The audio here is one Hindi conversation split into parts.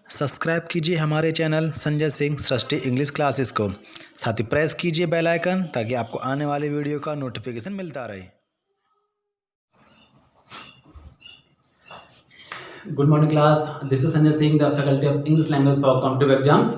सब्सक्राइब कीजिए हमारे चैनल संजय सिंह सृष्टि इंग्लिश क्लासेस को। साथ ही प्रेस कीजिए बेल आइकन ताकि आपको आने वाले वीडियो का नोटिफिकेशन मिलता रहे। Good morning class, this is Sanjay Singh, the faculty of English language for competitive exams.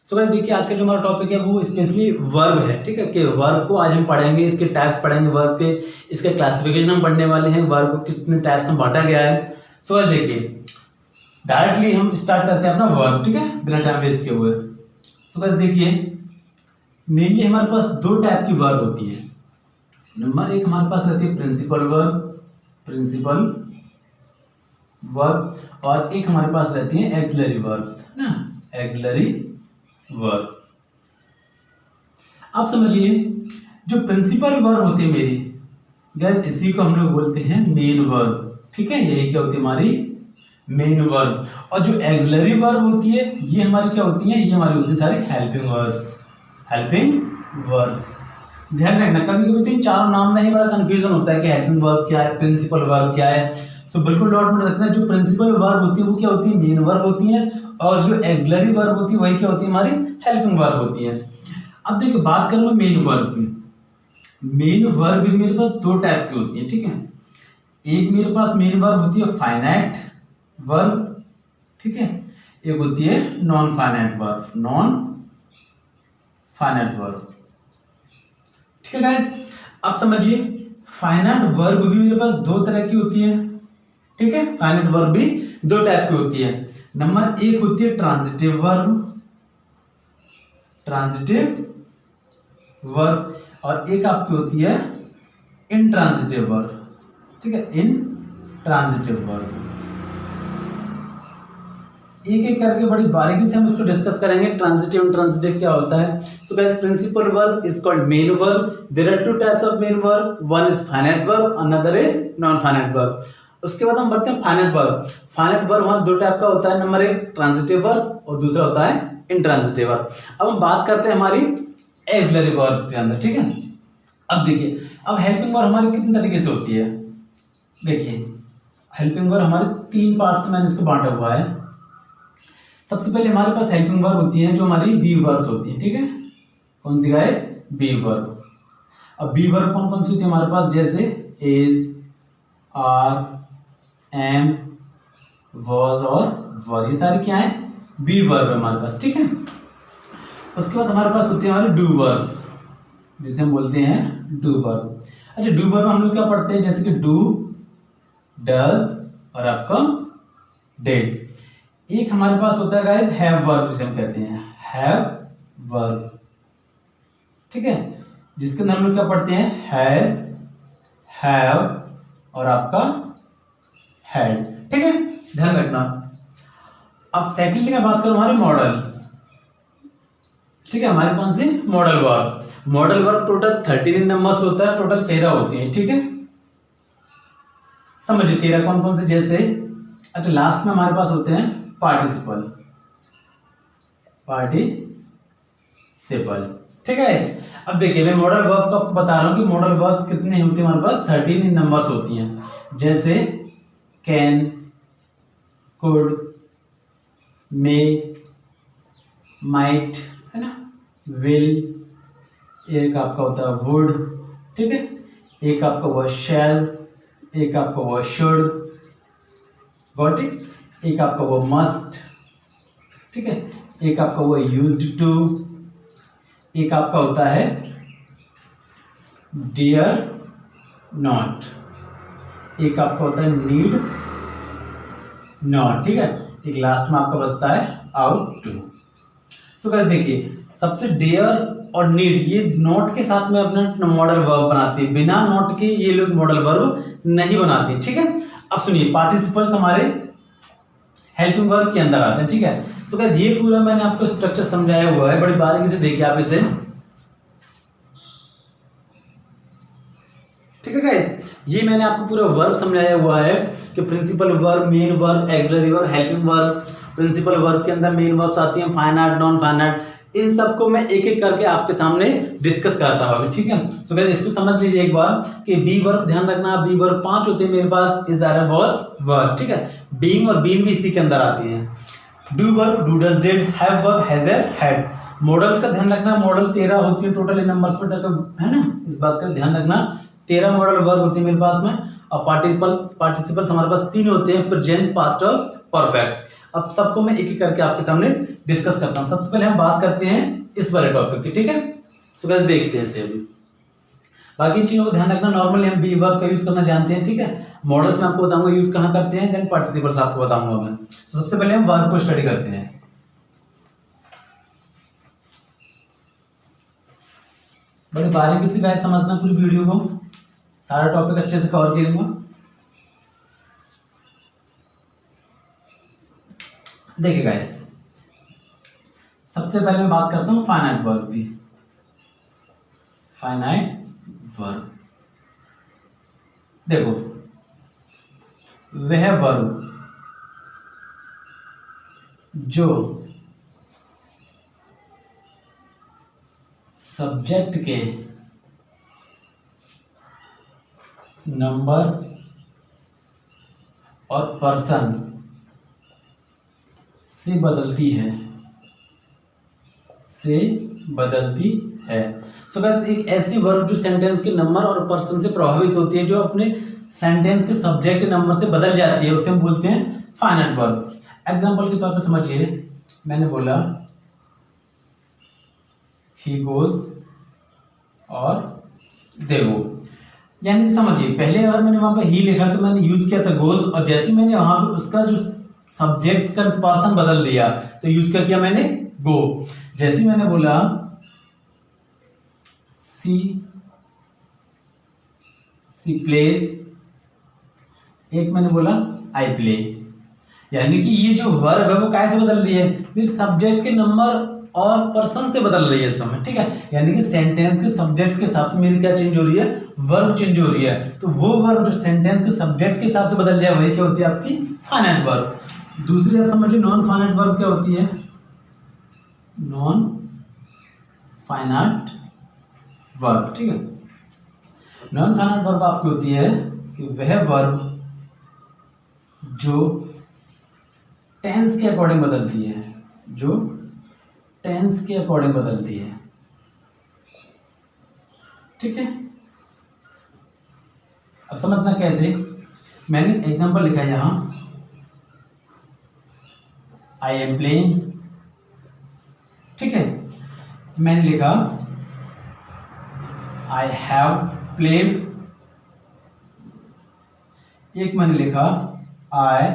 So guys देखिए, आज का जो हमारा टॉपिक है वो स्पेशली वर्ब है। ठीक है, कि वर्ब को आज हम पढ़ेंगे, इसके टाइप्स पढ़ेंगे, वर्ब के इसके क्लासिफिकेशन हम पढ़ने वाले हैं, वर्ब को कितने टाइप्स में बांटा गया है। सो गाइस देखिए, डायरेक्टली हम स्टार्ट करते हैं अपना वर्ब। ठीक है, बिना टाइम वेस्ट किए हुए। सो गाइस देखिए, मेनली हमारे पास दो टाइप की वर्ब होती है। नंबर एक हमारे पास रहती है प्रिंसिपल वर्ब, और एक हमारे पास रहती है एक्सिलरी वर्ब्स, ना, एक्सिलरी वर्ब। आप समझिए, जो प्रिंसिपल वर्ब होती है मेरी गाइस, इसी को हम लोग बोलते हैं मेन वर्ब। ठीक है, यही क्या होती है हमारी मेन वर्ब। और जो एक्सिलरी वर्ब होती है ये हमारी क्या होती है, ये हमारी होती है सारी हेल्पिंग वर्ब्स। ध्यान रखना, कभी कभी तीन चारों नाम में ही बड़ा कंफ्यूजन होता है कि हेल्पिंग वर्ब क्या है, प्रिंसिपल वर्ब क्या है। सो बिल्कुल डॉट में रखना, जो प्रिंसिपल वर्ब होती है वो क्या होती है, मेन वर्ब होती है, और जो एक्सिलरी वर्ब होती है वही क्या होती है, हमारी हेल्पिंग वर्ब होती है। अब देखिए, बात करूं मैं मेन वर्ब की। मेन वर्ब भी मेरे पास दो टाइप की होती है। ठीक है, एक मेरे पास मेन वर्ब होती है फाइनाइट वर्ब, ठीक है, एक होती है नॉन फाइनाइट वर्ब। ठीक है गाइस, अब समझिए, फाइनाइट वर्ब भी मेरे पास दो तरह की होती है। ठीक है, फाइनाइट वर्ब भी दो टाइप की होती है। नंबर एक होती है ट्रांजिटिव वर्ब, और एक आपकी होती है इंट्रांजिटिव वर्ब। ठीक है, इंट्रांजिटिव वर्ब। एक एक करके बड़ी बारीकी से हम इसको डिस्कस करेंगे, ट्रांजिटिव इंट्रांजिटिव क्या होता है। So guys, principal verb is called main verb. There are two types of main verb, one is finite verb, another is non finite verb. उसके बाद हम बढ़ते हैं फाइनाइट वर्ब। फाइनाइट वर्ब हमारा दो टाइप का होता है, नंबर एक ट्रांजिटिव वर्ब और दूसरा होता है इंट्रांजिटिव वर्ब। अब हम बात करते हैं हमारी एक्सिलरी वर्ब के अंदर। ठीक है, अब देखिए, अब हेल्पिंग वर्ब हमारी कितने तरीके से होती है। देखिए, हेल्पिंग वर्ब हमारे तीन पार्ट में मैंने इसको बांटा हुआ है। सबसे पहले हमारे पास हेल्पिंग वर्ब होती है जो हमारी बी वर्ब्स होती है। ठीक है, कौन सी गाइस, बी वर्ब। अब बी वर्ब कौन कौन सी होती है हमारे पास, जैसे इज, आर, एम, वॉज और वर, ये सारी क्या है, बी वर्ब है हमारे पास। ठीक है, उसके बाद हमारे पास होती है हमारी डू वर्ब्स, जिसे हम बोलते हैं डू वर्ब। अच्छा, डू वर्ब हम लोग क्या पढ़ते हैं, जैसे कि डू, डज और आपका डिड। एक हमारे पास होता है गाइस हैव वर्ब, जिसे हम कहते हैं हैव वर्ब। ठीक है, जिसके अंदर हम लोग क्या पढ़ते हैं, हैज, हैव और आपका हैड। ठीक है, ध्यान रखना। अब सेकंडली मैं बात करूं हमारे मॉडल्स। ठीक है, हमारे कौन से मॉडल वर्ब टोटल 13 नंबर्स होता है, टोटल 13 होती है। ठीक है, समझिए 13 कौन कौन से, जैसे अच्छा लास्ट में हमारे पास होते हैं पार्टिसिपल। ठीक है, अब देखिए, मैं मॉडल वर्ब का बता रहा हूं कि मॉडल वर्ब कितने होते हैं हमारे पास, 13 नंबर्स होती हैं। जैसे कैन, कुड, मे, माइट, है ना, विल, एक आपका होता है वुड। ठीक है, एक आपका हुआ शैल, एक आपका हुआ शुड, गॉट इट, एक आपका वो मस्ट। ठीक है, एक आपका वो यूज्ड टू, एक आपका होता है डियर नॉट, एक आपका होता है नीड नॉट। ठीक है, एक लास्ट में आपका बचता है आउट टू। सो गाइस देखिए, सबसे डियर और नीड, ये नॉट के साथ में अपना मॉडल वर्ब बनाते हैं, बिना नॉट के ये लोग मॉडल वर्ब नहीं बनाते। ठीक है, अब सुनिए, पार्टिसिपल्स हमारे हेल्पिंग वर्ब के अंदर आते हैं। ठीक है, सो गाइस ये पूरा मैंने आपको स्ट्रक्चर समझाया हुआ है, बड़ी बारीकी से देखिए आप इसे। ठीक है गाइस, ये मैंने आपको पूरा वर्ब समझाया हुआ है कि principal verb, main verb, auxiliary verb, helping verb. Principal verb के अंदर मेन वर्ब्स आती हैं, फाइनाइट, नॉन फाइनाइट, इन सबको मैं एक एक करके आपके सामने डिस्कस करता हूँ। ठीक है, सो गाइस इसको समझ लीजिए एक बार कि बी वर्ब, ध्यान रखना, बी वर्ब 5 होते हैं मेरे पास, इज, आर, वाज, वर। ठीक है, बीइंग और बीन भी इसी के अंदर आती हैं। Do verb, do does did, have verb, has a had. Models का ध्यान रखना, मॉडल 13 होती है टोटल इन नंबर्स पर, है ना, इस बात का ध्यान रखना। 13 मॉडल वर्ब होती है मेरे पास में, और पार्टिसिपल्स हमारे पास 3 होते हैं, प्रेजेंट, पास्ट और परफेक्ट। अब सबको मैं एक एक करके आपके सामने डिस्कस करता हूं। सबसे पहले हम बात करते हैं इस वाले टॉपिक की, ठीक है। सो गाइस देखते हैं इसे अभी। बाकी इन चीजों को ध्यान रखना, नॉर्मली हम बी वर्ब का यूज करना जानते हैं, ठीक है। मॉडल्स में आपको बताऊंगा यूज कहां करते हैं, देन पार्टिसिपल्स आपको बताऊंगा मैं। सबसे पहले हम वर्ब को स्टडी करते हैं। बड़ी बारीकी से गाइस समझना पूरी वीडियो को, सारा टॉपिक अच्छे से कवर करूंगा। देखिए गाइस, सबसे पहले मैं बात करता हूं फाइनाइट वर्ब की। फाइनाइट वर्ब, देखो वह वर्ब जो सब्जेक्ट के नंबर और पर्सन से बदलती है, सो बस एक ऐसी वर्ब जो सेंटेंस के नंबर और पर्सन से प्रभावित होती है, जो अपने सेंटेंस के सब्जेक्ट के नंबर से बदल जाती है, उसे हम बोलते हैं फाइनाइट वर्ब। एग्जांपल के तौर पर समझिए, मैंने बोला ही गोज और दे गो, यानी कि समझिए पहले अगर मैंने वहां पे ही लिखा तो मैंने यूज किया था गोज, और जैसे मैंने वहां पे उसका जो सब्जेक्ट का पर्सन बदल दिया तो यूज क्या किया मैंने, गो। जैसे मैंने बोला सी प्लेज, एक मैंने बोला आई प्ले, यानी कि ये जो वर्ब है वो कैसे बदल रही है, फिर सब्जेक्ट के नंबर और पर्सन से बदल रही है इस समय, ठीक है। यानी कि सेंटेंस के सब्जेक्ट के हिसाब से मेरी क्या चेंज हो रही है, वर्ब चेंज हो रही है। तो वो वर्ब जो सेंटेंस के सब्जेक्ट के हिसाब से बदल जाए वही क्या होती है, आपकी फाइनाइट वर्ब। दूसरी आप समझिए नॉन फाइनाइट वर्ब क्या होती है। नॉन फाइनाइट वर्ब, ठीक है। नॉन फाइनाइट वर्ब आपकी होती है कि वह वर्ब जो टेंस के अकॉर्डिंग बदलती है, जो टेंस के अकॉर्डिंग बदलती है, ठीक है। अब समझना कैसे, मैंने एग्जांपल लिखा है यहां, आई एम प्लेइंग, ठीक है। मैंने लिखा आई हैव प्लेड, एक मैंने लिखा आई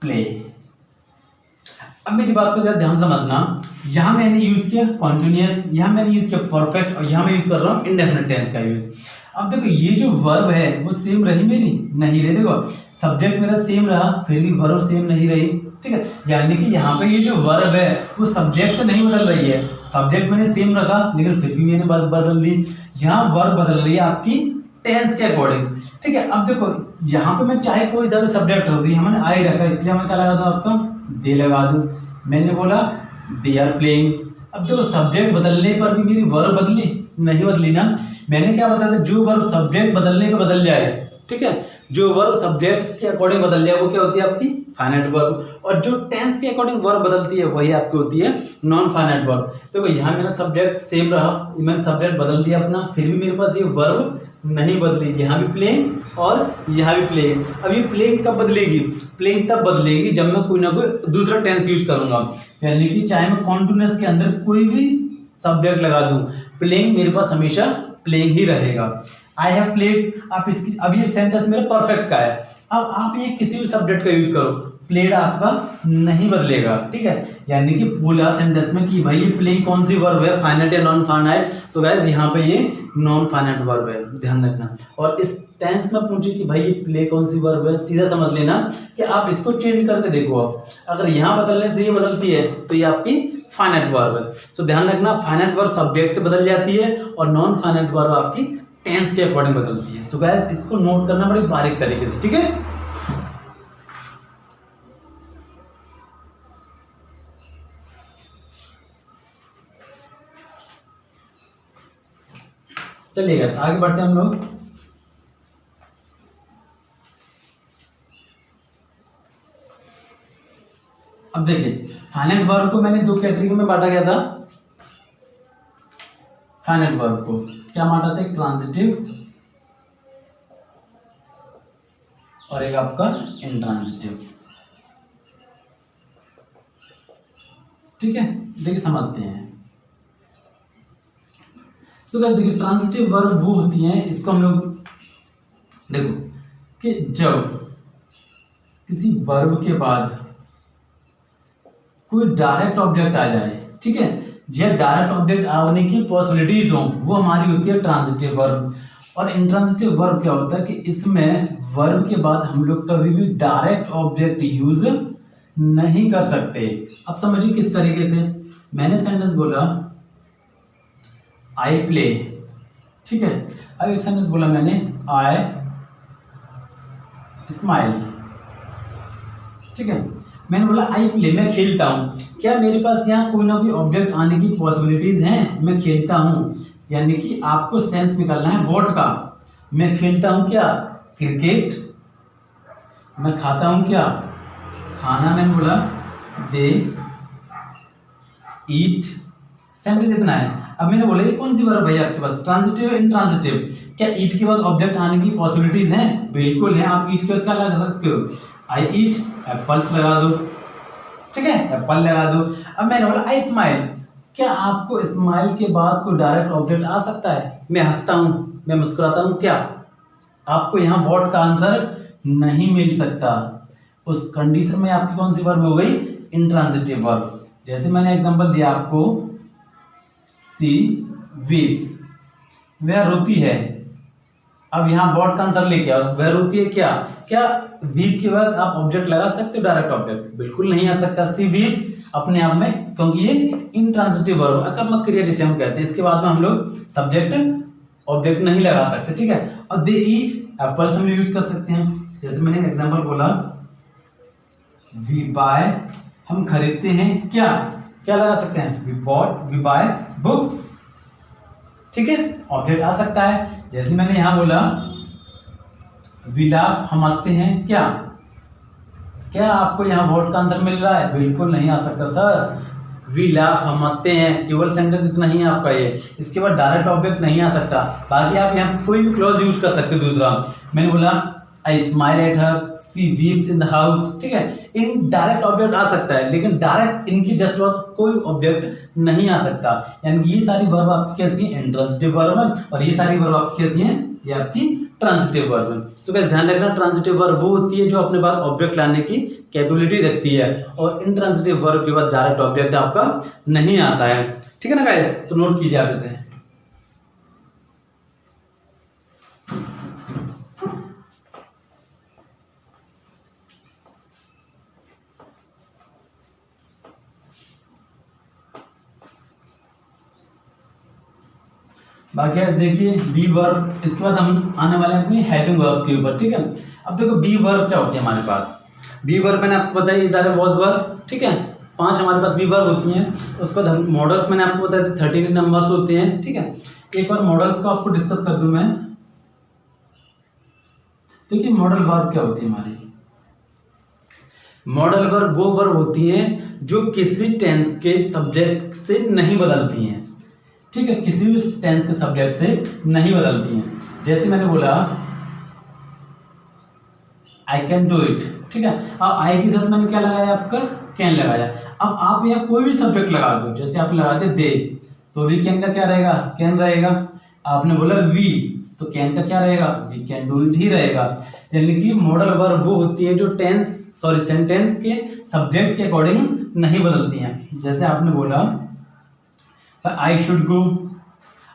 प्ले। अब मेरी बात को जरा ध्यान समझना, यहां मैंने यूज किया कॉन्टिन्यूअस, यहां मैंने यूज किया परफेक्ट, और यहां मैं यूज कर रहा हूं इंडेफिनिट टेंस का यूज। अब देखो ये जो वर्ब है वो सेम रही मेरी, नहीं रही। देखो सब्जेक्ट मेरा सेम रहा, फिर भी वर्ब सेम नहीं रही, ठीक है। यानी कि यहाँ पे ये जो वर्ब है वो सब्जेक्ट से नहीं बदल रही है, सब्जेक्ट मैंने सेम रखा लेकिन फिर भी मैंने बदल दी। यहाँ वर्ब बदल रही है आपकी टेंस के अकॉर्डिंग, ठीक है। अब देखो यहाँ पे मैं चाहे कोई सा भी सब्जेक्ट रख दूं, यहाँ मैंने आई रखा, इसलिए मैं क्या लगा दूं, आपका दे लगा दूं। मैंने बोला दे आर प्लेइंग, अब देखो सब्जेक्ट बदलने पर भी मेरी वर्ब बदली नहीं, बदली ना। मैंने क्या बताया था, जो वर्ब सब्जेक्ट बदलने पर बदल जाए, ठीक है, जो वर्ब सब्जेक्ट के अकॉर्डिंग बदल जाए वो क्या होती है आपकी फाइनाइट वर्ब, और जो टेंस के अकॉर्डिंग वर्ब बदलती है वही आपकी होती है नॉन फाइनाइट वर्ब। देखो यहाँ मेरा सब्जेक्ट सेम रहा, मैंने सब्जेक्ट बदल दिया अपना, फिर भी मेरे पास ये वर्ब नहीं बदली, यहाँ भी प्लेइंग और यहाँ भी प्लेइंग। अब ये प्लेइंग कब बदलेगी, प्लेइंग तब बदलेगी जब मैं कोई ना कोई दूसरा टेंस यूज करूंगा, यानी कि चाहे मैं कॉन्टिन्यूअस के अंदर कोई भी सब्जेक्ट लगा दूं, प्लेइंग मेरे पास हमेशा प्लेइंग ही रहेगा। आई हैव प्लेड, आप इसकी, अब ये सेंटेंस मेरा परफेक्ट का है, अब आप ये किसी भी सब्जेक्ट का यूज करो, प्लेड आपका नहीं बदलेगा, ठीक है। यानी कि बोला सेंटेंस में कि भाई ये प्लेइंग कौन सी वर्ब है, फाइनाइट या नॉन फाइनाइट। सो गाइस यहाँ पे ये नॉन फाइनाइट वर्ब है, ध्यान रखना। और इस टेंस में पूछे कि भाई ये प्ले कौन सी वर्ब है, सीधा समझ लेना कि आप इसको चेंज करके देखो, अगर यहाँ बदलने से ये बदलती है तो ये आपकी फाइनाइट वर्ब है। सो ध्यान रखना, फाइनाइट वर्ब सब्जेक्ट से बदल जाती है और नॉन फाइनाइट वर्ब आपकी टेंस के अकॉर्डिंग बदलती है। सो गाइस इसको नोट करना बड़ी बारीक तरीके से, ठीक है। चलिए गाइस आगे बढ़ते हैं हम लोग। अब देखिए फाइनाइट वर्ब को मैंने 2 कैटेगरी में बांटा गया था। फाइनाइट वर्ब को क्या बांटा था, एक ट्रांजिटिव और एक आपका इंट्रांजिटिव। ठीक है, देखिए समझते हैं। सो गाइस देखिए ट्रांजिटिव वर्ब वो होती हैं, इसको हम लोग देखो कि जब किसी वर्ब के बाद कोई डायरेक्ट ऑब्जेक्ट आ जाए, ठीक है, जब डायरेक्ट ऑब्जेक्ट आने की पॉसिबिलिटीज हो, वो हमारी होती है ट्रांजिटिव वर्ब। और इंट्रांजिटिव वर्ब क्या होता है कि इसमें वर्ब के बाद हम लोग कभी भी डायरेक्ट ऑब्जेक्ट यूज नहीं कर सकते। अब समझिए किस तरीके से, मैंने सेंटेंस बोला आई प्ले, ठीक है, अब एक सेंटेंस बोला मैंने आई स्माइल, ठीक है, मैंने बोला आई प्ले, मैं खेलता हूँ। क्या मेरे पास यहाँ कोई ना कोई ऑब्जेक्ट आने की पॉसिबिलिटीज हैं? मैं खेलता हूँ, यानी कि आपको सेंस निकालना है व्हाट का। मैं खेलता हूँ क्या, क्रिकेट। मैं खाता हूँ क्या, खाना। मैंने बोला दे ईट, सेंटेंस इतना है। अब मैंने बोला ये कौन सी वर्ब है आपके पास, ट्रांजिटिव इंट्रांजिटिव। क्या ईट के बाद ऑब्जेक्ट आने की पॉसिबिलिटीज हैं? बिल्कुल है। आप ईट के बाद क्या लगा सकते हो, आई ईट एप्पल्स लगा दो, ठीक है, एप्पल लगा दो। अब मैंने बोला आई स्माइल, क्या आपको स्माइल के बाद कोई डायरेक्ट ऑब्जेक्ट आ सकता है? मैं हंसता हूँ, मैं मुस्कुराता हूँ, क्या आपको यहाँ व्हाट का आंसर नहीं मिल सकता। उस कंडीशन में आपकी कौन सी वर्ब हो गई, इंट्रांजिटिव वर्ब। जैसे मैंने एग्जांपल दिया आपको, सी वीप्स, वह रोती है। अब यहाँ व्हाट का आंसर लेके आओ, वह रोती है क्या। क्या वीप के बाद आप ऑब्जेक्ट लगा सकते हो, डायरेक्ट ऑब्जेक्ट? बिल्कुल नहीं आ सकता। सी वीप्स अपने आप में, क्योंकि ये इंट्रांजिटिव वर्ब, अकर्मक क्रिया जिसे हम कहते हैं, इसके बाद में हम लोग सब्जेक्ट ऑब्जेक्ट नहीं लगा सकते, ठीक है। और दे ईट एप्पल्स हम यूज कर सकते हैं। जैसे मैंने एग्जांपल बोला वी बाय, हम खरीदते हैं क्या, क्या लगा सकते हैं, we bought, we buy books, ठीक है, ऑब्जेक्ट आ सकता है। जैसे मैंने यहां बोला वी लाफ, हम हंसते हैं क्या, क्या आपको यहाँ व्हाट का आंसर मिल रहा है? बिल्कुल नहीं आ सकता सर। वी लाफ, हम हंसते हैं, केवल सेंटेंस इतना ही है आपका ये, इसके बाद डायरेक्ट ऑब्जेक्ट नहीं आ सकता। बाकी आप यहाँ कोई भी क्लॉज यूज कर सकते हो। दूसरा मैंने बोला I smile at her, she weaves in the house, ठीक है, इन डायरेक्ट ऑब्जेक्ट आ सकता है, लेकिन डायरेक्ट इनकी जस्ट वर्ब कोई ऑब्जेक्ट नहीं आ सकता। यानी कि ये सारी वर्ब आपकी कैसी है, इंट्रांजिटिव वर्ब है, और ये सारी वर्ब आपकी कैसी है, ये आपकी ट्रांजिटिव वर्ब है। सो गाइस ध्यान रखना, ट्रांजिटिव वर्ब वो होती है जो अपने बाद ऑब्जेक्ट लाने की कैपेबिलिटी रखती है, और इंट्रांजिटिव वर्ब के बाद डायरेक्ट ऑब्जेक्ट आपका नहीं आता है, ठीक है ना गाइस। तो नोट कीजिए आप इसे। बाकी आज देखिए बी वर्ब, इसके बाद हम आने वाले हैं अपनी हेल्पिंग वर्ब्स के ऊपर, ठीक है। अब देखो बी वर्ब क्या होती है हमारे पास। बी वर्ब मैंने आपको बताया इज आर वॉज वर्ब, ठीक है, 5 हमारे पास बी वर्ब होती हैं। उसके बाद मॉडल्स मैंने आपको बताया 13 नंबर्स होते हैं, ठीक है। एक बार मॉडल्स को आपको डिस्कस कर दूं मैं। देखिए मॉडल वर्ब क्या होती है हमारी। मॉडल वर्ब वो वर्ब होती है जो किसी टेंस के सब्जेक्ट से नहीं बदलती हैं, ठीक है, किसी भी टेंस के सब्जेक्ट से नहीं बदलती हैं। जैसे मैंने बोला आई कैन डू इट, ठीक है। अब आई के साथ मैंने क्या लगाया, आपका कैन लगाया। अब आप यहाँ कोई भी सब्जेक्ट लगा दो, जैसे आप लगाते दे, तो वी कैन का क्या रहेगा, कैन रहेगा। आपने बोला वी, तो कैन का क्या रहेगा, वी कैन डू इट ही रहेगा। यानी कि मॉडल वर्ब वो होती है जो सेंटेंस के सब्जेक्ट के अकॉर्डिंग नहीं बदलती हैं। जैसे आपने बोला आई शुड गो,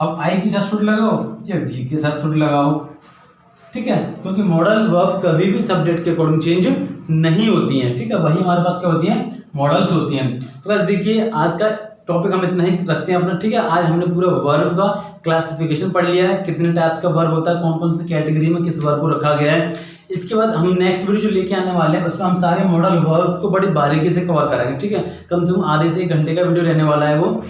अब आई के साथ शुड लगाओ या वी के साथ शुड लगाओ, ठीक है, क्योंकि मॉडल वर्ब कभी भी सब्जेक्ट के अकॉर्डिंग चेंज नहीं होती हैं, ठीक है। वही हमारे पास क्या होती हैं, मॉडल्स होती हैं। तो बस देखिए आज का टॉपिक हम इतना ही रखते हैं अपना, ठीक है। आज हमने पूरा वर्ब का क्लासिफिकेशन पढ़ लिया है, कितने टाइप्स का वर्ब होता है, कौन कौन सी कैटेगरी में किस वर्ब को रखा गया है। इसके बाद हम नेक्स्ट वीडियो जो लेके आने वाले हैं उसमें हम सारे मॉडल वर्ब्स को बड़ी बारीकी से कवर करेंगे, ठीक है। कम से कम आधे से 1 घंटे का वीडियो रहने वाला है। वो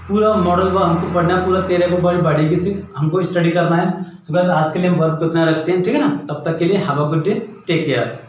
पूरा मॉडल वर्ब हमको पढ़ना है, पूरा 13 को बड़ी बारीकी से हमको स्टडी करना है। तो बस आज के लिए हम वर्ब को इतना रखते हैं, ठीक है ना। तब तक के लिए have a good day, take care.